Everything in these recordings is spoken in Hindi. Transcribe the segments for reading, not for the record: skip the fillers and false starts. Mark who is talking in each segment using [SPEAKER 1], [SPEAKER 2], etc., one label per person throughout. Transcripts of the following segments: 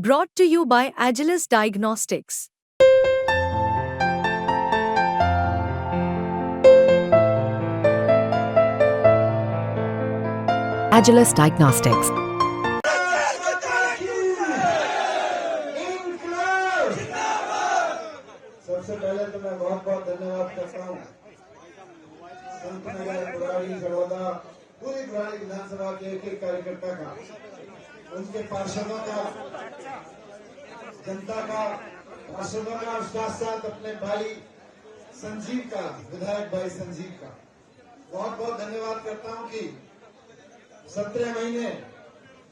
[SPEAKER 1] Brought to you by Agilus Diagnostics. Agilus Diagnostics.
[SPEAKER 2] सबसे पहले तो मैं बहुत बहुत धन्यवाद करता हूँ संत नगर बुराड़ी बड़ौदा पूरी बुराड़ी विधानसभा के एक एक कार्यकर्ता का, उनके पार्षदों का, जनता का, पार्षदों का और साथ साथ अपने भाई संजीव का, विधायक भाई संजीव का बहुत बहुत धन्यवाद करता हूँ कि 17 महीने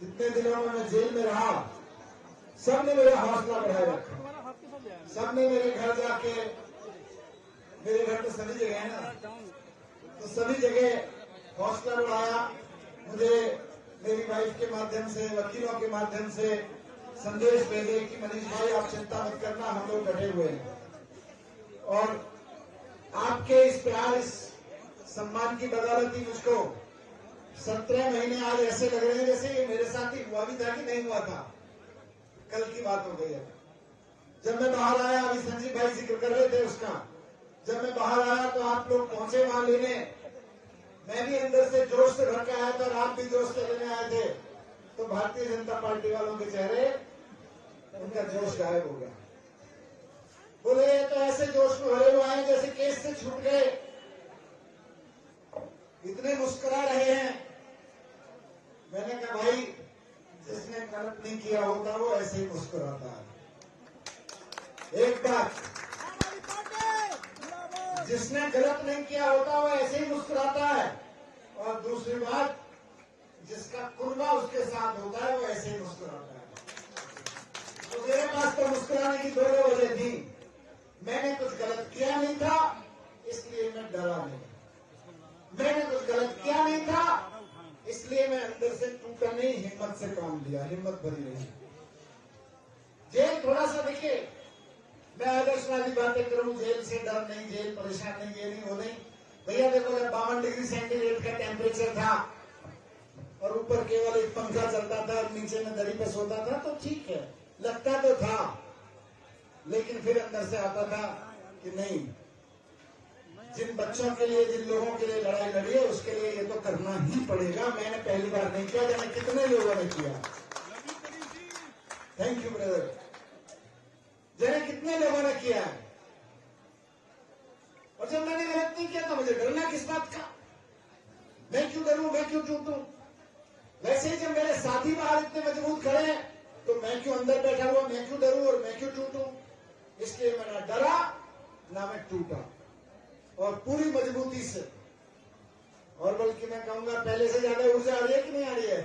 [SPEAKER 2] जितने दिनों में मैं जेल में रहा, सबने मेरा हौसला बढ़ाए रखा। सबने मेरे घर जाके, मेरे घर तो सभी जगह है ना, तो सभी जगह हौसला बढ़ाया। मुझे मेरी वाइफ के माध्यम से, वकीलों के माध्यम से संदेश भेजे कि मनीष भाई आप चिंता मत करना, हम लोग डटे हुए हैं। और आपके इस प्यार, इस सम्मान की बदौलत ही मुझको 17 महीने आज ऐसे लग रहे हैं जैसे ये मेरे साथ ही हुआ भी था कि नहीं हुआ था, कल की बात हो गई है। जब मैं बाहर आया, अभी संजीव भाई जिक्र कर रहे थे उसका, जब मैं बाहर आया तो आप लोग पहुंचे वहां लेने, मैं भी अंदर से जोश से भर के आया था और आप भी जोश से लेने आए थे, तो भारतीय जनता पार्टी वालों के चेहरे, उनका जोश गायब हो गया। बोले ये तो ऐसे जोश में भरे हुए आए जैसे केस से छूट गए, इतने मुस्कुरा रहे हैं। मैंने कहा भाई जिसने गलत नहीं किया होता वो ऐसे ही मुस्कुराता है। एक बात, जिसने गलत नहीं किया होता वो ऐसे ही मुस्कुराता है, और दूसरी बात, जिसका कुर्बा उसके साथ होता है वो ऐसे ही मुस्कुराता है। तो मेरे पास तो मुस्कुराने की दो वजह थी। मैंने कुछ गलत किया नहीं था, इसलिए मैं डरा नहीं। मैंने कुछ गलत किया नहीं था, इसलिए मैं अंदर से टूटा नहीं, हिम्मत से काम लिया, हिम्मत भरी रही। जेल थोड़ा सा देखिए, मैं आदर्शवादी बातें करूं, जेल से डर नहीं, जेल परेशान नहीं, ये नहीं, वो नहीं। भैया देखो, जब 52 डिग्री सेंटीग्रेड का टेम्परेचर था और ऊपर केवल एक पंखा चलता था और नीचे में दरी पे सोता था, तो ठीक है, लगता तो था, लेकिन फिर अंदर से आता था कि नहीं, जिन बच्चों के लिए, जिन लोगों के लिए लड़ाई लड़ी है, उसके लिए ये तो करना ही पड़ेगा। मैंने पहली बार नहीं किया, जाने कितने लोगों ने किया। थैंक यू ब्रदर, जाने कितने लोगों ने किया है। और जब मैंने गलत नहीं किया तो मुझे डरना किस बात का? मैं क्यों डरूं, मैं क्यों टूटूं? वैसे ही जब मेरे साथी बाहर इतने मजबूत खड़े हैं, तो मैं क्यों अंदर बैठा हुआ, मैं क्यों डरूं और मैं क्यों टूटूं? इसलिए मैं ना डरा ना मैं टूटा, और पूरी मजबूती से, और बल्कि मैं कहूंगा पहले से ज्यादा ऊर्जा आ रही है कि नहीं आ रही है?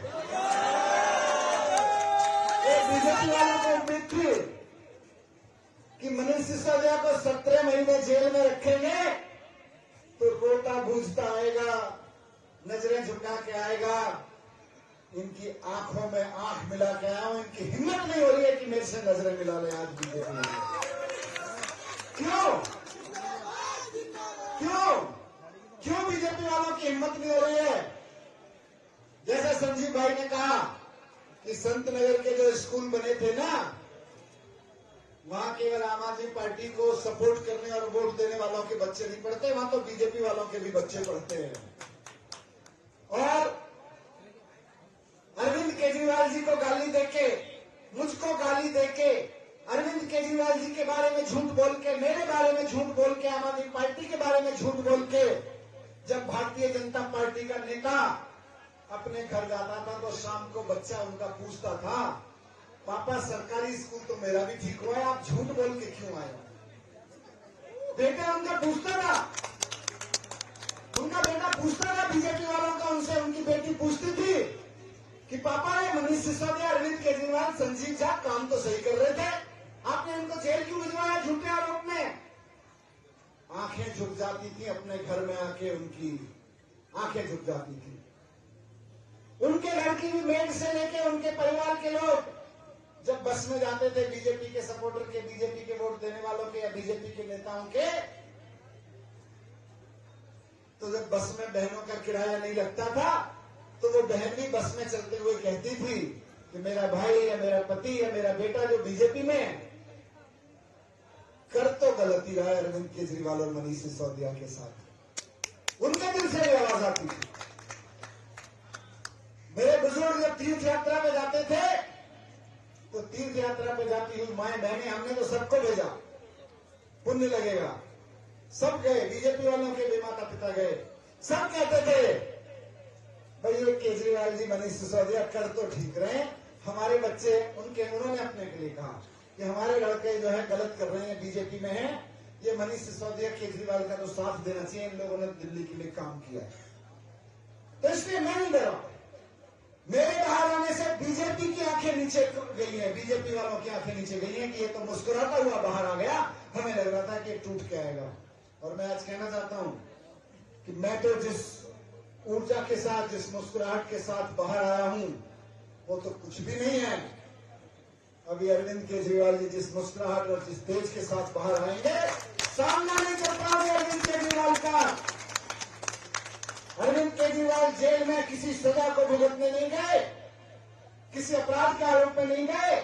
[SPEAKER 2] बीजेपी वालों को उम्मीद थी कि मनीष सिसोदिया को 17 महीने जेल में रखेंगे तो रोता बूझता आएगा, नजरें झुका के आएगा, इनकी आंखों में आंख मिला के आया हूं, इनकी हिम्मत नहीं हो रही है कि मेरे से नजरें मिला ले आज बीजेपी। क्यों क्यों क्यों बीजेपी वालों की हिम्मत नहीं हो रही है? जैसा संजीव भाई ने कहा कि संत नगर के जो स्कूल बने थे ना, वहां केवल आम आदमी पार्टी को सपोर्ट करने और वोट देने वालों के बच्चे नहीं पढ़ते, वहां तो बीजेपी वालों के भी बच्चे पढ़ते हैं। और अरविंद केजरीवाल जी को गाली देके, मुझको गाली देके, अरविंद केजरीवाल जी के बारे में झूठ बोल के, मेरे बारे में झूठ बोल के, आम आदमी पार्टी के बारे में झूठ बोल के, जब भारतीय जनता पार्टी का नेता अपने घर जाता था तो शाम को बच्चा उनका पूछता था, पापा सरकारी स्कूल तो मेरा भी ठीक हुआ है, आप झूठ बोल के क्यों आए? बेटा उनका पूछता था, उनका बेटा पूछता था बीजेपी वालों का उनसे, उनकी बेटी पूछती थी कि पापा ये मनीष सिसोदिया, अरविंद केजरीवाल, संजीव झा काम तो सही कर रहे थे, आपने इनको जेल क्यों भिजवाया झूठे आरोप में? आंखें झुक जाती थी, अपने घर में आके उनकी आंखें झुक जाती थी। उनके घर की भी मेड से लेके उनके परिवार के लोग जब बस में जाते थे, बीजेपी के सपोर्टर के, बीजेपी के वोट देने वालों के या बीजेपी के नेताओं के, तो जब बस में बहनों का किराया नहीं लगता था, तो वो बहन भी बस में चलते हुए कहती थी कि मेरा भाई या मेरा पति या मेरा बेटा जो बीजेपी में है, कर तो गलती रहा है अरविंद केजरीवाल और मनीष सिसोदिया के साथ। उनके दिल से ये आवाज आती थी। मेरे बुजुर्ग जब तीर्थ यात्रा में जाते थे तो तीर्थ यात्रा पे जाती हुई माए बहनें, हमने तो सबको भेजा, पुण्य लगेगा। सब गए, बीजेपी वालों के भी माता पिता गए। सब कहते थे भाई ये केजरीवाल जी मनीष सिसोदिया कर तो ठीक रहे, हमारे बच्चे उन्होंने अपने के लिए कहा कि हमारे लड़के जो है गलत कर रहे हैं, बीजेपी में हैं, ये मनीष सिसोदिया केजरीवाल का तो साथ देना चाहिए, इन लोगों ने दिल्ली के लिए काम किया। तो इसलिए मैं नहीं डरा। मेरे बाहर आने से बीजेपी की आंखें नीचे गई हैं, बीजेपी वालों की आंखें नीचे गई हैं कि ये तो मुस्कुराता हुआ बाहर आ गया, हमें लग रहा था कि टूट के आएगा। और मैं आज कहना चाहता हूं कि मैं तो जिस ऊर्जा के साथ, जिस मुस्कुराहट के साथ बाहर आया हूं, वो तो कुछ भी नहीं है। अभी अरविंद केजरीवाल जी जिस मुस्कुराहट और जिस तेज के साथ बाहर आएंगे, सामना नहीं कर पाओगे अरविंद केजरीवाल का। अरविंद केजरीवाल जेल में किसी सजा को भुगतने नहीं गए, किसी अपराध के आरोप में नहीं गए,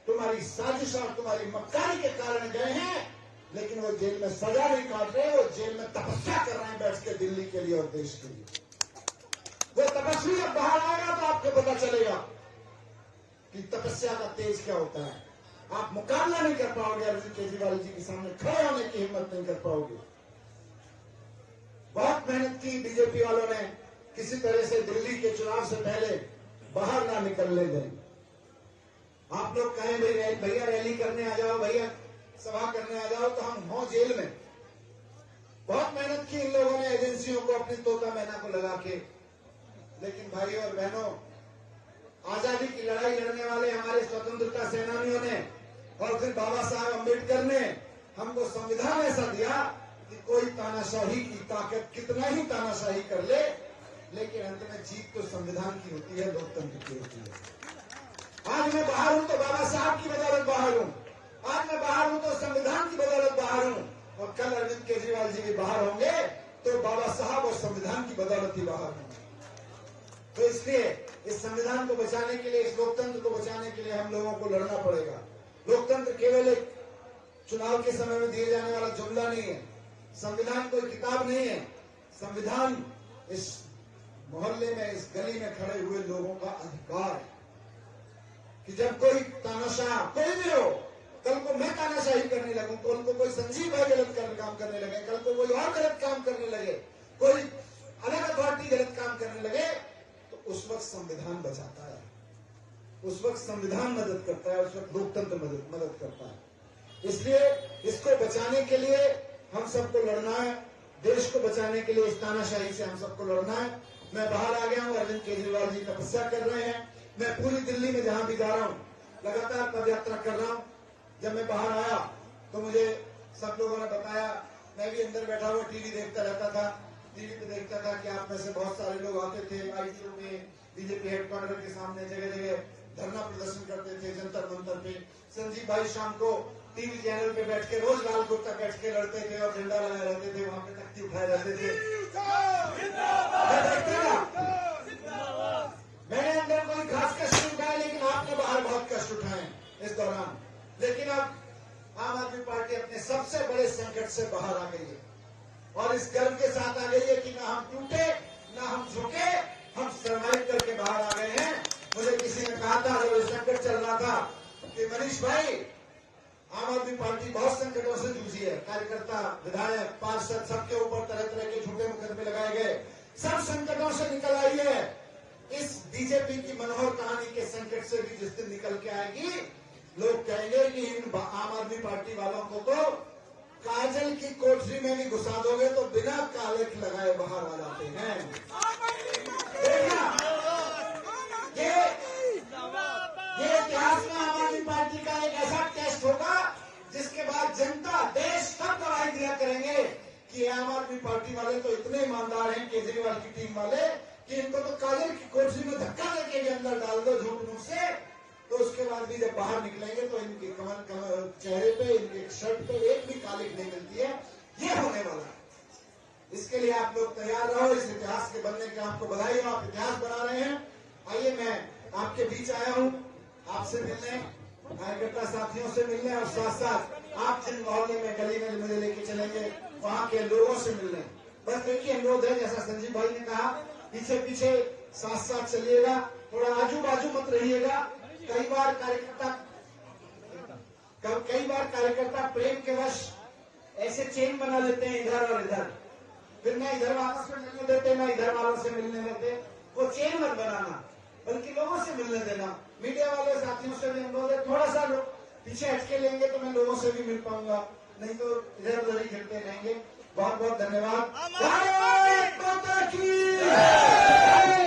[SPEAKER 2] तुम्हारी साजिश और तुम्हारी मक्कारी के कारण गए हैं, लेकिन वो जेल में सजा नहीं काट रहे, वो जेल में तपस्या कर रहे हैं बैठ के दिल्ली के लिए और देश के लिए। वो तपस्वी जब बाहर आएगा तो आपको पता चलेगा कि तपस्या का तेज क्या होता है। आप मुकाबला नहीं कर पाओगे अरविंद केजरीवाल जी के सामने, खड़े होने की हिम्मत नहीं कर पाओगे। बहुत मेहनत की बीजेपी वालों ने, किसी तरह से दिल्ली के चुनाव से पहले बाहर ना निकलने दें। आप लोग कहें भाई भैया रैली करने आ जाओ, भैया सभा करने आ जाओ, तो हम हों जेल में। बहुत मेहनत की इन लोगों ने, एजेंसियों को, अपनी तोता मैना को लगा के। लेकिन भाइयों और बहनों, आजादी की लड़ाई लड़ने वाले हमारे स्वतंत्रता सेनानियों ने और फिर बाबा साहब अम्बेडकर ने हमको संविधान ऐसा दिया कि कोई तानाशाही की ताकत कितना ही तानाशाही कर ले, लेकिन अंत में जीत तो संविधान की होती है, लोकतंत्र की होती है। आज मैं बाहर हूं तो बाबा साहब की बदौलत बाहर हूं, आज मैं बाहर हूं तो संविधान की बदौलत बाहर हूं, और कल अरविंद केजरीवाल जी भी बाहर होंगे तो बाबा साहब और संविधान की बदौलत ही बाहर होंगे। तो इसलिए इस संविधान को बचाने के लिए, इस लोकतंत्र को बचाने के लिए हम लोगों को लड़ना पड़ेगा। लोकतंत्र केवल एक चुनाव के समय में दिए जाने वाला जुमला नहीं है, संविधान कोई किताब नहीं है। संविधान इस मोहल्ले में, इस गली में खड़े हुए लोगों का अधिकार है कि जब कोई तानाशाह, कोई भी हो, कल को मैं तानाशाही करने लगूं, कल को कोई संजीव भाई गलत काम करने लगे, कल को कोई और गलत काम करने लगे, कोई अलग अथॉरिटी गलत काम करने लगे, तो उस वक्त संविधान बचाता है, उस वक्त संविधान मदद करता है, उस वक्त लोकतंत्र मदद करता है। इसलिए इसको बचाने के लिए हम सबको लड़ना है, देश को बचाने के लिए इस तानाशाही से हम सबको लड़ना है। मैं बाहर आ गया हूं, अरविंद केजरीवाल जी तपस्या कर रहे हैं, मैं पूरी दिल्ली में जहां भी जा रहा हूं लगातार पदयात्रा कर रहा हूं। जब मैं बाहर आया तो मुझे सब लोगों ने बताया, मैं भी अंदर बैठा हुआ टीवी देखता रहता था, टीवी पे देखता था कि आप में से बहुत सारे लोग आते थे आईटीओ में, बीजेपी हेडक्वार्टर के सामने जगह जगह धरना प्रदर्शन करते थे, जंतर मंतर पे। संजीव भाई शाम को टीवी चैनल पे बैठ के रोज लाल कुर्ता बैठ के लड़ते थे और झंडा लगाए रहते थे, वहां पे तख्ती उठाए रहते थे। मैं देखता था, मैंने अंदर कोई खास कष्ट नहीं उठाया, लेकिन आपने बाहर बहुत कष्ट उठाए इस दौरान। लेकिन अब आम आदमी पार्टी अपने सबसे बड़े संकट से बाहर आ गई है और इस गर्व के साथ आ गई है कि ना हम टूटे, ना हम झुके, हम सर्वाइव करके बाहर आ गए हैं। मुझे किसी ने कहा था जब संकट चल रहा था कि मनीष भाई, आम आदमी पार्टी बहुत संकटों से जूझी है, कार्यकर्ता, विधायक, पार्षद, सबके ऊपर तरह तरह के झूठे मुकदमे लगाए गए, सब संकटों से निकल आई है। इस बीजेपी की मनोहर कहानी के संकट से भी जिस दिन निकल के आएगी, लोग कहेंगे कि इन आम आदमी पार्टी वालों को तो काजल की कोठरी में भी घुसा दोगे तो बिना कालिख लगाए बाहर आ जाते हैं। देखना, ये इतिहास में आम आदमी पार्टी का एक ऐसा टेस्ट होगा जिसके बाद जनता, देश सब गवाही दिया करेंगे कि आम आदमी पार्टी वाले तो इतने ईमानदार हैं, केजरीवाल की टीम वाले, कि इनको तो काजल की कोठरी में धक्का देके भी अंदर डाल दो झूठ मूठ से, तो उसके बाद भी जब बाहर निकलेंगे तो इनके कमर चेहरे पे, इनके शर्ट पे एक भी कालिख नहीं मिलती है। ये होने वाला है। इसके लिए आप लोग तैयार रहो, इस इतिहास के बनने के आपको बधाई हो, आप इतिहास बना रहे हैं। आइए, मैं आपके बीच आया हूं आपसे मिलने, कार्यकर्ता साथियों से मिलने और साथ साथ आप जिन मोहल्ले में गली में मुझे लेके चलेंगे वहाँ के लोगों से मिलने। बस देखिए अनुरोध है, जैसा संजीव भाई ने कहा, पीछे पीछे साथ साथ चलिएगा, थोड़ा आजू बाजू मत रहिएगा। कई बार कार्यकर्ता प्रेम के वश ऐसे चेन बना लेते हैं इधर और इधर, फिर ना इधर आपस में मिलने देते, ना इधर वालों से मिलने देते। वो चेन मत बनाना, बल्कि लोगों से मिलने देना। मीडिया वाले साथियों से भी अनुरोध है, थोड़ा सा लोग पीछे हटके लेंगे तो मैं लोगों से भी मिल पाऊंगा, नहीं तो इधर उधर ही घिरते रहेंगे। बहुत बहुत धन्यवाद। भारत माता की जय।